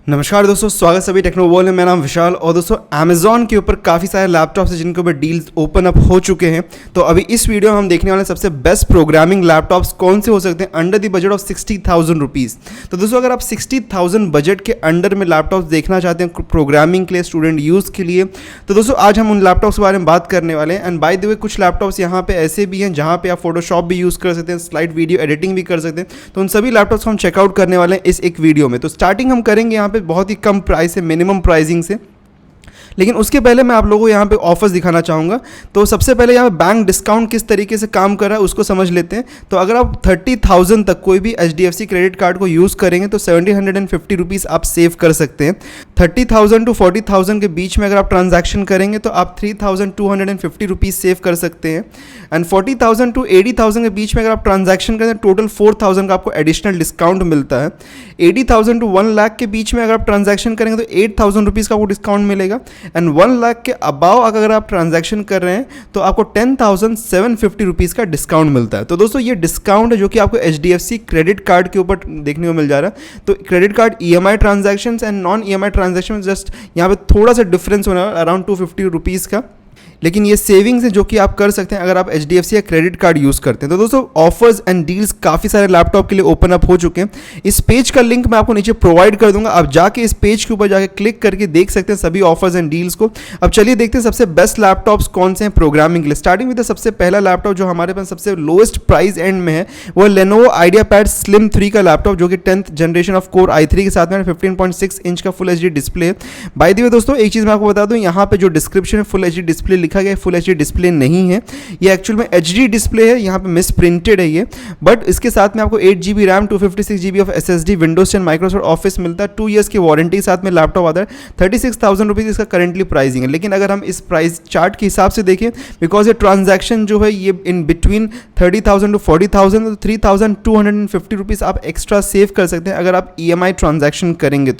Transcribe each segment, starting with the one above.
नमस्कार दोस्तों, स्वागत सभी टेक्नोबॉल में। मेरा नाम विशाल। और दोस्तों अमेजॉन के ऊपर काफ़ी सारे लैपटॉप्स हैं जिनके ऊपर डील्स ओपन अप हो चुके हैं। तो अभी इस वीडियो में हम देखने वाले सबसे बेस्ट प्रोग्रामिंग लैपटॉप्स कौन से हो सकते हैं under the budget of 60,000 rupees. तो दोस्तों अगर आप 60,000 बजट के अंडर में लैपटॉप्स देखना चाहते हैं प्रोग्रामिंग के लिए, स्टूडेंट यूज़ के लिए, तो दोस्तों आज हम उन लैपटॉप्स के बारे में बात करने वाले हैं। एंड बाय द वे कुछ लैपटॉप्स यहाँ पे ऐसे भी हैं जहाँ पे आप फोटोशॉप भी यूज़ कर सकते हैं, स्लाइड वीडियो एडिटिंग भी कर सकते हैं। तो उन सभी लैपटॉप्स को हम चेकआउट करने वाले हैं इस एक वीडियो में। तो स्टार्टिंग हम करेंगे यहाँ पे बहुत ही कम प्राइस है, मिनिमम प्राइसिंग से। लेकिन उसके पहले मैं आप लोगों को यहाँ पे ऑफर्स दिखाना चाहूँगा। तो सबसे पहले यहाँ पे बैंक डिस्काउंट किस तरीके से काम कर रहा है उसको समझ लेते हैं। तो अगर आप 30,000 तक कोई भी HDFC क्रेडिट कार्ड को यूज़ करेंगे तो 1750 रुपीज़ आप सेव कर सकते हैं। 30,000 टू 40,000 के बीच में अगर आप ट्रांजैक्शन करेंगे तो आप 3,250 रुपीज़ सेव कर सकते हैं। एंड 40,000 टू 80,000 के बीच में अगर आप ट्रांजैक्शन करें तो टोटल 4,000 का आपको एडिशनल डिस्काउंट मिलता है। 80,000 टू 1 लाख के बीच में अगर आप ट्रांजैक्शन करेंगे तो 8,000 रुपीज़ का आपको डिस्काउंट मिलेगा। एंड 1 लाख के अबाव अगर आप ट्रांजैक्शन कर रहे हैं तो आपको 10,750 रुपीज़ का डिस्काउंट मिलता है। तो दोस्तों ये डिस्काउंट है जो कि आपको HDFC क्रेडिट कार्ड के ऊपर देखने को मिल जा रहा है। तो credit card EMI transaction and non EMI transaction just यहाँ पे थोड़ा सा डिफरेंस होना है, अराउंड 250 रुपीज़ का। लेकिन ये सेविंग्स है जो कि आप कर सकते हैं अगर आप HDFC या क्रेडिट कार्ड यूज़ करते हैं। तो दोस्तों ऑफर्स एंड डील्स काफ़ी सारे लैपटॉप के लिए ओपन अप हो चुके हैं। इस पेज का लिंक मैं आपको नीचे प्रोवाइड कर दूंगा, आप जाके इस पेज के ऊपर जाके क्लिक करके देख सकते हैं सभी ऑफर्स एंड डील्स को। अब चलिए देखते हैं सबसे बेस्ट लैपटॉप्स कौन से हैं प्रोग्रामिंग के लिए। स्टार्टिंग विद सबसे पहला लैपटॉप जो हमारे पास सबसे लोएस्ट प्राइस एंड में है वो Lenovo IdeaPad Slim 3 का लैपटॉप, जो कि 10th generation of core i3 के साथ में 15.6 इंच का फुल HD डिस्प्ले है। बाय द वे दोस्तों एक चीज़ मैं आपको बता दूं, यहाँ पे जो डिस्क्रिप्शन है फुल HD डिस्प्ले लिखा गया है, फुल HD डिस्प्ले नहीं है, ये एक्चुअल में HD डिस्प्ले है, यहाँ पे मिस प्रिंटेड है ये। बट इसके साथ में आपको 8GB RAM, 256GB of SSD, Windows 10, Microsoft office मिलता है, 2 ईयर्स की वारंटी के साथ में लैपटॉप आता है। 36,000 रुपीज़ इसका करेंटली प्राइसिंग है। लेकिन अगर हम इस प्राइस चार्ट के हिसाब से देखें, बिकॉज ये ट्रांजैक्शन जो है ये इन बिटवीन 30,000 टू 40,000, तो 3,250 रुपीज़ आप एक्स्ट्रा सेव कर सकते हैं अगर आप EMI ट्रांजैक्शन करेंगे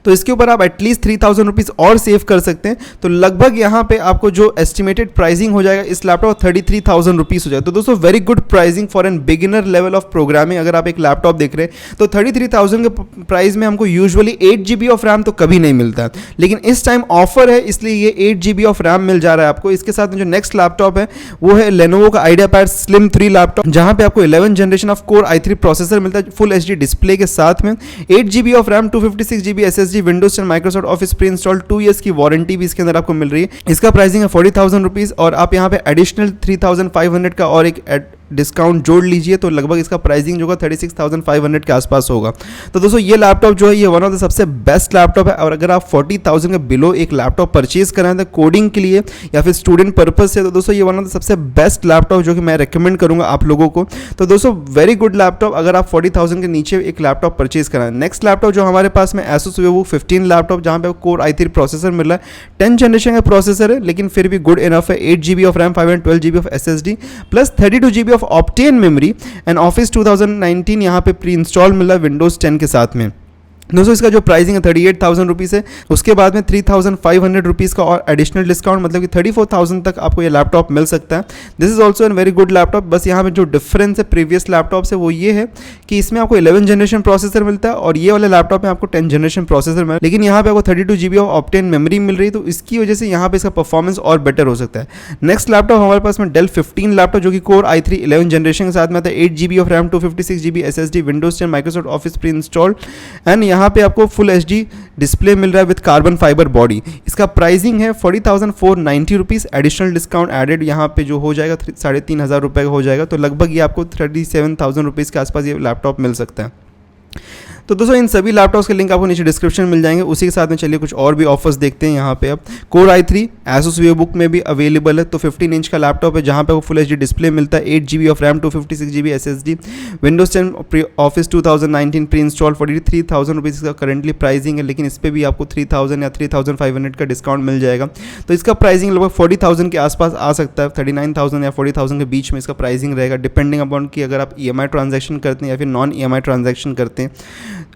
तो इसके ऊपर आप एटलीस्ट 3,000 रुपीज़ और सेव कर सकते हैं। तो लगभग यहाँ पे आपको जो एस्टिमेटेड प्राइसिंग हो जाएगा इस लैपटॉप 33,000 रुपीज़ हो जाएगा। तो दोस्तों very good pricing for an beginner level of programming. अगर आप एक लैपटॉप देख रहे हैं तो 33,000 के प्राइस में हमको यूजुअली 8GB ऑफ रैम तो कभी नहीं मिलता है, लेकिन इस टाइम ऑफर है इसलिए ये 8GB ऑफ रैम मिल जा रहा है आपको। इसके साथ में जो नेक्स्ट लैपटॉप है वो है Lenovo का IdeaPad Slim 3 लैपटॉप, जहाँ पे आपको 11th generation of core i3 processor मिलता है फुल HD डिस्प्ले के साथ में, 8GB of RAM, 256GB SSD, Windows 10, Microsoft office pre install, 2 years की वारंटी भी इसके अंदर आपको मिल रही है। इसका प्राइसिंग है 40,000 रुपीज़ और आप यहाँ पे एडिशनल 3,500 का और एक डिस्काउंट जोड़ लीजिए तो लगभग इसका प्राइसिंग जो होगा 36,500 के आसपास होगा। तो दोस्तों ये लैपटॉप जो है ये वन ऑफ द सबसे बेस्ट लैपटॉप है। और अगर आप 40,000 के बिलो एक लैपटॉप परचेज कराएं तो कोडिंग के लिए या फिर स्टूडेंट पर्पस से, तो दोस्तों ये वन ऑफ द सबसे बेस्ट लैपटॉप जो कि मैं रेकमेंड करूंगा आप लोगों को। तो दोस्तों वेरी गुड लैपटॉप अगर आप 40,000 के नीचे एक लैपटॉप परचेज कराएं। नेक्स्ट लैपटॉप जो हमारे पास में Asus VivoBook 15 लैपटॉप, जहाँ पे कोर i3 प्रोसेसर मिल रहा है, 10th जनरेशन का प्रोसेसर है लेकिन फिर भी गुड इनफ है। 8GB of RAM, 512GB of SSD plus 32GB of optane memory and office 2019 यहाँ पे प्री इंस्टॉल मिला है विंडोज 10 के साथ में। दोस्तों इसका जो प्राइसिंग है 38,000 रुपीज़ है। उसके बाद में 3,500 रुपीज़ का और एडिशनल डिस्काउंट, मतलब कि 34,000 तक आपको ये लैपटॉप मिल सकता है। This is also an very good laptop. बस यहाँ पे जो डिफरेंस है प्रीवियस लैपटॉप से वो ये है कि इसमें आपको 11th जनरेशन प्रोसेसर मिलता है और ये वाले लैपटॉप में आपको 10th जनरेशन प्रोसेसर मिला है, लेकिन यहाँ पे आपको 32GB ऑफ ऑप्टेन मेमोरी मिल रही है। तो इसकी वजह से यहाँ पे इसका परफॉर्मेंस और बेटर हो सकता है। नेक्स्ट लैपटॉप हमारे पास में डेल 15 लैपटॉप, जो कि कोर i3 11th जनरेशन के साथ में आता है, 8GB of RAM, 256GB SSD, Windows 10, Microsoft office pre install and यहाँ पे आपको फुल HD डिस्प्ले मिल रहा है विद कार्बन फाइबर बॉडी। इसका प्राइसिंग है 40,490 रुपीज़, एडिशनल डिस्काउंट एडेड यहाँ पे जो हो जाएगा 3,500 रुपये का हो जाएगा। तो लगभग ये आपको 37,000 रुपीज़ के आसपास ये लैपटॉप मिल सकता है। तो दोस्तों इन सभी लैपटॉप्स के लिंक आपको नीचे डिस्क्रिप्शन में मिल जाएंगे। उसी के साथ में चलिए कुछ और भी ऑफर्स देखते हैं। यहाँ पे अब कोर i3 Asus VivoBook में भी अवेलेबल है। तो 15 इंच का लैपटॉप है जहाँ पे वो फुल HD डिस्प्ले मिलता है, 8GB of RAM, 256GB SSD, Windows 10 office 2019 pre install, 43,000 rupees का करेंटली प्राइसिंग है, लेकिन इस पर भी आपको 3,000 या 3,500 का डिस्काउंट मिल जाएगा। तो इसका प्राइसिंग लगभग 40,000 के आसपास आ सकता है, 39,000 या 40,000 के बीच में इसका प्राइसिंग रहेगा, डिपेंडिंग अपॉन कि अगर आप EMI ट्रांजैक्शन करते हैं या फिर नॉन EMI ट्रांजैक्शन करते हैं।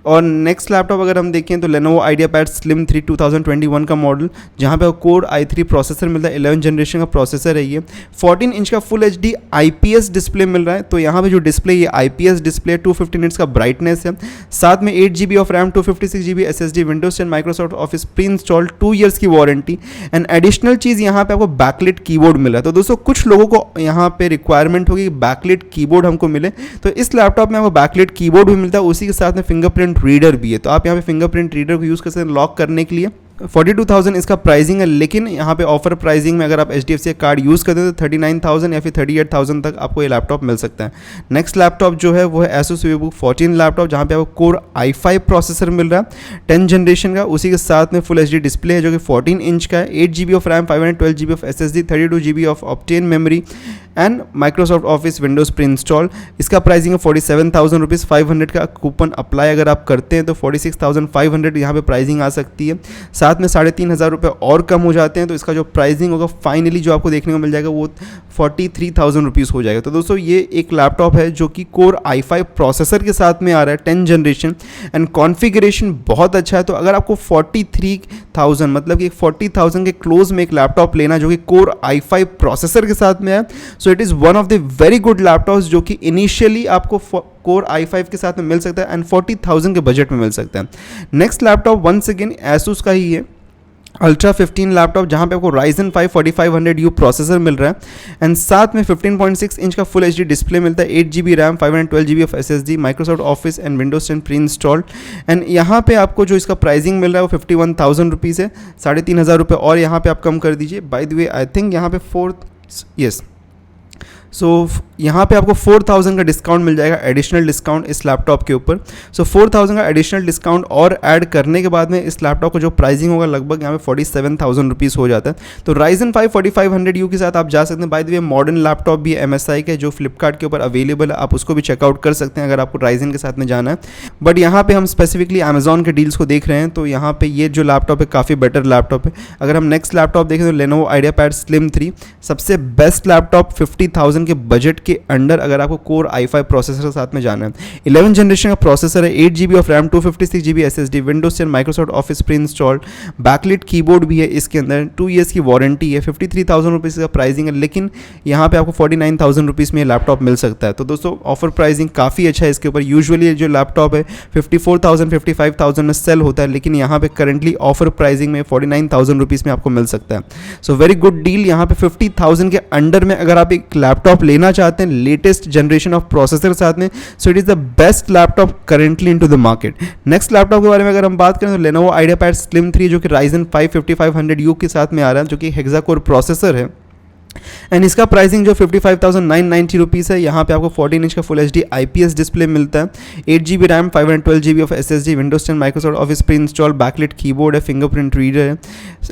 और नेक्स्ट लैपटॉप अगर हम देखें तो Lenovo IdeaPad Slim 3 2021 का मॉडल, जहाँ पे कोर i3 प्रोसेसर मिलता है, 11 जनरेशन का प्रोसेसर है ये। 14 इंच का फुल HD IPS डिस्प्ले मिल रहा है। तो यहाँ पे जो डिस्प्ले ये IPS डिस्प्ले 250 निट्स का ब्राइटनेस है, साथ में 8 GB of RAM, 256 GB SSD, Windows 10 Microsoft office pre installed, 2 years की वारंटी। एंड एडिशनल चीज़ यहाँ पे आपको बैकलिट कीबोर्ड मिला है। तो दोस्तों कुछ लोगों को यहाँ पे रिक्वायरमेंट होगी बैकलिट कीबोर्ड हमको मिले, तो इस लैपटॉप में आपको बैकलिट कीबोर्ड भी मिलता है, उसी के साथ में फिंगरप्रिंट रीडर भी है। तो आप यहाँ पे फिंगरप्रिंट रीडर को यूज़ कर सकते हैं लॉक करने के लिए। 42,000 इसका प्राइसिंग है, लेकिन यहाँ पे ऑफर प्राइसिंग में अगर आप HDFC कार्ड यूज़ करते हैं तो 39,000 या फिर 38,000 तक आपको ये लैपटॉप मिल सकता है। नेक्स्ट लैपटॉप जो है वो है Asus VivoBook 14 लैपटॉप, जहाँ पे आपको कोर i5 प्रोसेसर मिल रहा है 10 जनरेशन का, उसी के साथ में फुल HD डिस्प्ले है जो कि 14 इंच का है, 8 GB of RAM, 512 GB of SSD, 32 GB of optane memory and Microsoft office Windows pre install. इसका प्राइसिंग है 47,000 रुपीज़। 500 का कूपन अप्लाई अगर आप करते हैं तो 46,500 यहाँ पे प्राइसिंग आ सकती है, साथ में 3,500 रुपये और कम हो जाते हैं, तो इसका जो प्राइसिंग होगा फाइनली जो आपको देखने को मिल जाएगा वो 43,000 रुपीज़ हो जाएगा। तो दोस्तों ये एक लैपटॉप है जो कि कोर i5 प्रोसेसर के साथ में आ रहा है 10 जनरेशन एंड कॉन्फ़िगरेशन बहुत अच्छा है। तो अगर आपको 43,000 मतलब कि 40,000 के क्लोज में एक लैपटॉप लेना जो कि कोर i5 प्रोसेसर के साथ में है, so it is one of the very good laptops जो कि इनिशियली आपको कोर i5 के साथ में मिल सकता है एंड 40,000 के बजट में मिल सकता है। Next laptop once again Asus का ही है, अल्ट्रा 15 लैपटॉप, जहाँ पे आपको Ryzen 5 4500U प्रोसेसर मिल रहा है एंड साथ में 15.6 इंच का फुल HD डिस्प्ले मिलता है, 8 GB RAM, 512 GB of SSD, Microsoft office and Windows 10 pre installed. And यहाँ पे आपको जो इसका प्राइसिंग मिल रहा है वो 51,000 रुपीज़ है, 3,500 रुपये और यहाँ पे आप कम कर दीजिए। By the way I think यहाँ पे यहाँ पे आपको 4,000 का डिस्काउंट मिल जाएगा, एडिशनल डिस्काउंट इस लैपटॉप के ऊपर। 4,000 का एडिशनल डिस्काउंट और ऐड करने के बाद में इस लैपटॉप का जो प्राइसिंग होगा लगभग यहाँ पे 47,000 रुपीज़ हो जाता है। तो Ryzen 5 4500U के साथ आप जा सकते हैं। By the way modern laptop भी है MSI के जो फ्लिपकार्ट के ऊपर अवेलेबल है, आप उसको भी चेकआउट कर सकते हैं अगर आपको Ryzen के साथ में जाना है। बट यहाँ पर हम स्पेसिफिकली अमेजॉन के डील्स को देख रहे हैं, तो यहाँ पर ये जो लैपटॉप है काफ़ी बेटर लैपटॉप है। अगर हम नेक्स्ट लैपटॉप देखें तो Lenovo IdeaPad Slim 3 सबसे बेस्ट लैपटॉप 50,000 के बजट के अंडर अगर आपको कोर i5 प्रोसेसर के साथ में जाना है। 11 जनरेशन का प्रोसेसर है, 8 GB of RAM, 256 GB SSD, Windows 10 Microsoft office pre installed, backlit keyboard भी है इसके अंदर, 2 ईयर्स की वारंटी है, 53,000 रुपीज़ का प्राइसिंग है, लेकिन यहाँ पे आपको 49,000 रुपीज़ में लैपटॉप मिल सकता है। तो दोस्तों ऑफर प्राइसिंग काफ़ी अच्छा है इसके ऊपर। यूजुअली जो लैपटॉप है 54,000 55,000 में सेल होता है, लेकिन यहाँ पे करंटली ऑफर प्राइसिंग में 49,000 रुपीज़ में आपको मिल सकता है। So very good deal. यहाँ पे 50,000 के अंडर में अगर आप एक लैपटॉप लेना चाहते हैं लेटेस्ट जनरेशन ऑफ प्रोसेसर के साथ में, so it is the best laptop currently into the market. Next laptop के बारे में अगर हम बात करें तो Lenovo IdeaPad Slim 3 जो कि Ryzen 5 5500U के साथ में आ रहा है, जो कि हेक्सा कोर प्रोसेसर है एंड इसका प्राइसिंग जो 55,990 रुपीज़ है। यहाँ पे आपको 14 इंच का फुल HD IPS डिस्प्ले मिलता है, 8 GB RAM, 512 GB of SSD, Windows 10 Microsoft office pre install, backlit keyboard है, फिंगरप्रिंट रीडर है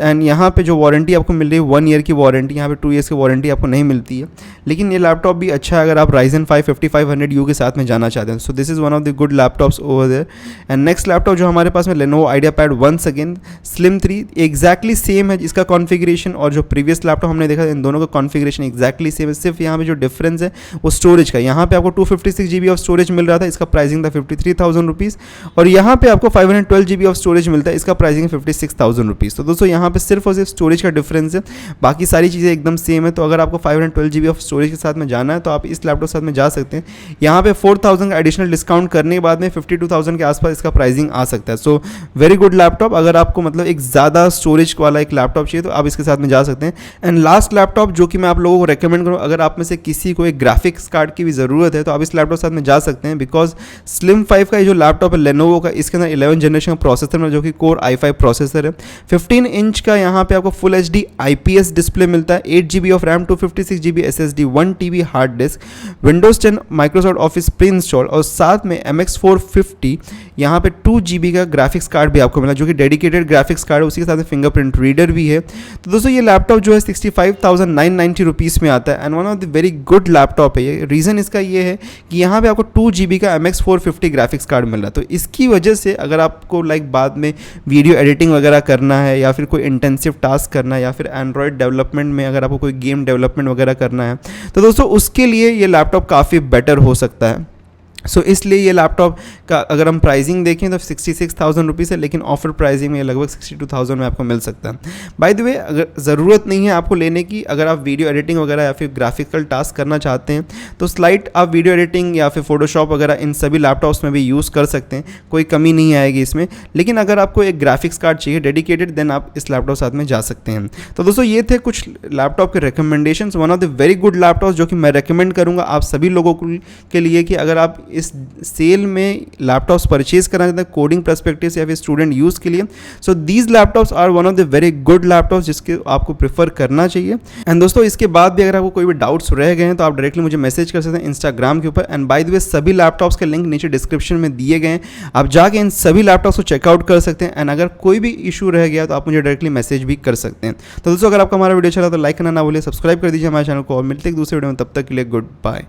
एंड यहाँ पे जो वारंटी आपको मिल रही है 1 ईयर की वारंटी, यहाँ पे 2 ईयर्स की वारंटी आपको नहीं मिलती है। लेकिन ये लैपटॉप भी अच्छा है अगर आप Ryzen 5 5500U के साथ में जाना चाहते हैं। So this is one of the good laptops over there. And next laptop जो हमारे पास में Lenovo IdeaPad वंस अगेन Slim 3 एग्जैक्टली सेम है इसका कॉन्फ़िगरेशन, और जो प्रीवियस लैपटॉप हमने देखा इन दोनों का कॉन्फ़िगरेशन एग्जैक्टली सेम है। सिर्फ यहाँ पे जो डिफरेंस है वो स्टोरेज का, यहाँ पे आपको 256 GB ऑफ स्टोरेज मिल रहा था, इसका प्राइसिंग था 53,000 रुपीज़, और यहाँ पे आपको 512 GB ऑफ स्टोरेज मिलता है, इसका प्राइसिंग है 56,000 रुपीज़। तो दोस्तों यहाँ पे सिर्फ और सिर्फ स्टोरेज का डिफरेंस है, बाकी सारी चीज़ें एकदम सेम है। तो अगर आपको 512 GB ऑफ स्टोरेज के साथ में जाना है तो आप इस लैपटॉप के साथ में जा सकते हैं। यहाँ पे 4,000 का एडिशनल डिस्काउंट करने के बाद में 52,000 के आसपास इसका प्राइसिंग आ सकता है। So very good laptop. अगर आपको मतलब एक ज़्यादा स्टोरेज वाला एक लैपटॉप चाहिए तो आप इसके साथ में जा सकते हैं। एंड लास्ट लैपटॉप जो कि मैं आप लोगों को रेकमेंड करूँ, अगर आप में से किसी को एक ग्राफिक्स कार्ड की भी ज़रूरत है तो आप इस लैपटॉप के साथ में जा सकते हैं, बिकॉज Slim 5 का ये जो लैपटॉप है Lenovo का, इसके अंदर 11 जनरेशन का प्रोसेसर में जो कि कोर i5 प्रोसेसर है, 15 इंच का यहाँ पे आपको फुल HD IPS डिस्प्ले मिलता है, 8 GB of RAM, 256 GB SSD, 1 TB hard disk, Windows 10 Microsoft office pre install, और साथ में MX450 यहाँ पे 2 GB का ग्राफिक्स कार्ड भी आपको मिला जो कि डेडिकेटेड ग्राफिक्स कार्ड है, उसी के साथ फिंगरप्रिंट रीडर भी है। तो दोस्तों ये लैपटॉप जो है 65,990 रुपीज़ में आता है and one of the very good laptop है ये। रीज़न इसका ये है कि यहाँ पे आपको 2 GB का MX450 ग्राफिक्स कार्ड मिल रहा है, तो इसकी वजह से अगर आपको बाद में वीडियो एडिटिंग वगैरह करना है या फिर कोई इंटेंसिव टास्क करना है या फिर एंड्रॉयड डेवलपमेंट में अगर आपको कोई गेम डेवलपमेंट वगैरह करना है तो दोस्तों उसके लिए ये लैपटॉप काफ़ी बेटर हो सकता है। सो इसलिए ये लैपटॉप का अगर हम प्राइसिंग देखें तो 66,000 रुपीज़ है, लेकिन ऑफर प्राइसिंग में लगभग 62,000 में आपको मिल सकता है। बाय द वे, अगर ज़रूरत नहीं है आपको लेने की, अगर आप वीडियो एडिटिंग वगैरह या फिर ग्राफिकल टास्क करना चाहते हैं तो स्लाइड आप वीडियो एडिटिंग या फिर फोटोशॉप वगैरह इन सभी लैपटॉप्स में भी यूज़ कर सकते हैं, कोई कमी नहीं आएगी इसमें। लेकिन अगर आपको एक ग्राफिक्स कार्ड चाहिए डेडिकेटेड, देन आप इस लैपटॉप साथ में जा सकते हैं। तो दोस्तों ये थे कुछ लैपटॉप के recommendations, one of the very good laptop जो कि मैं रिकमेंड करूँगा आप सभी लोगों के लिए कि अगर आप इस सेल में लैपटॉप्स परचेज करना चाहते हैं कोडिंग पर्सपेक्टिव से या फिर स्टूडेंट यूज़ के लिए, so these laptops are one of the very good laptops जिसके आपको प्रेफर करना चाहिए। एंड दोस्तों इसके बाद भी अगर आपको कोई भी डाउट्स रह गए हैं तो आप डायरेक्टली मुझे मैसेज कर सकते हैं इंस्टाग्राम के ऊपर। एंड बाय द वे, सभी लैपटॉप्स के लिंक नीचे डिस्क्रिप्शन में दिए गए हैं, आप जाके इन सभी लैपटॉप्स को चेकआउट कर सकते हैं। एंड अगर कोई भी इशू रह गया तो आप मुझे डायरेक्टली मैसेज भी कर सकते हैं। तो दोस्तों अगर आपको हमारा वीडियो अच्छा लगा तो लाइक करना ना भूलिए, सब्सक्राइब कर दीजिए हमारे चैनल को, और मिलते हैं दूसरे वीडियो में, तब तक के लिए गुड बाय।